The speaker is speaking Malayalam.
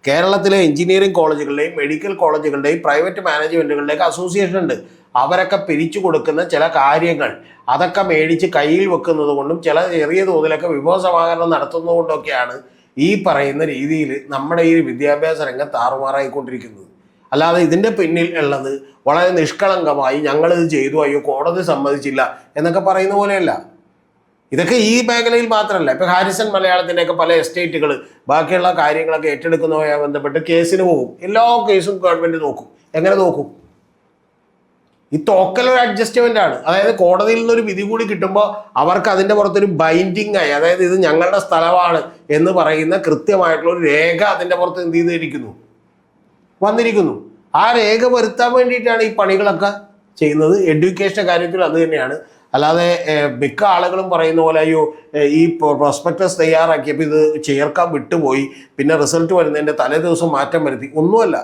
കേരളത്തിലെ എഞ്ചിനീയറിംഗ് കോളേജുകളുടെയും മെഡിക്കൽ കോളേജുകളുടെയും പ്രൈവറ്റ് മാനേജ്മെൻറ്റുകളുടെയൊക്കെ അസോസിയേഷൻ ഉണ്ട്. അവരൊക്കെ പിരിച്ചു കൊടുക്കുന്ന ചില കാര്യങ്ങൾ അതൊക്കെ മേടിച്ച് കയ്യിൽ വെക്കുന്നത് കൊണ്ടും ചില ചെറിയ തോതിലൊക്കെ വിഭവസമാഹരണം നടത്തുന്നത് കൊണ്ടൊക്കെയാണ് ഈ പറയുന്ന രീതിയിൽ നമ്മുടെ ഈ വിദ്യാഭ്യാസ രംഗം താറുമാറായിക്കൊണ്ടിരിക്കുന്നത്. അല്ലാതെ ഇതിൻ്റെ പിന്നിൽ ഉള്ളത് വളരെ നിഷ്കളങ്കമായി ഞങ്ങളിത് ചെയ്തു, അയ്യോ കോടതി സമ്മതിച്ചില്ല എന്നൊക്കെ പറയുന്ന പോലെയല്ല. ഇതൊക്കെ ഈ മേഖലയിൽ മാത്രമല്ല. ഇപ്പം ഹാരിസൺ മലയാളത്തിൻ്റെയൊക്കെ പല എസ്റ്റേറ്റുകൾ ബാക്കിയുള്ള കാര്യങ്ങളൊക്കെ ഏറ്റെടുക്കുന്നതുമായി ബന്ധപ്പെട്ട് കേസിന് പോകും. എല്ലാ കേസും ഗവൺമെൻറ് നോക്കും. എങ്ങനെ നോക്കും? ഈ തോക്കലൊരു അഡ്ജസ്റ്റ്മെൻ്റ് ആണ്. അതായത് കോടതിയിൽ നിന്നൊരു വിധി കൂടി കിട്ടുമ്പോൾ അവർക്ക് അതിൻ്റെ പുറത്തൊരു ബൈൻഡിങ് ആയി, അതായത് ഇത് ഞങ്ങളുടെ സ്ഥലമാണ് എന്ന് പറയുന്ന കൃത്യമായിട്ടുള്ള ഒരു രേഖ അതിൻ്റെ പുറത്ത് എന്ത് ചെയ്തിരിക്കുന്നു, വന്നിരിക്കുന്നു. ആ രേഖ വരുത്താൻ വേണ്ടിയിട്ടാണ് ഈ പണികളൊക്കെ ചെയ്യുന്നത്. എഡ്യൂക്കേഷൻ്റെ കാര്യത്തിൽ അത് തന്നെയാണ്. അല്ലാതെ മിക്ക ആളുകളും പറയുന്ന പോലെ അയ്യോ ഈ പ്രോസ്പെക്ടസ് തയ്യാറാക്കിയപ്പോൾ ഇത് ചേർക്കാൻ വിട്ടുപോയി, പിന്നെ റിസൾട്ട് വരുന്നതിൻ്റെ തലേ ദിവസം മാറ്റം വരുത്തി, ഒന്നുമല്ല.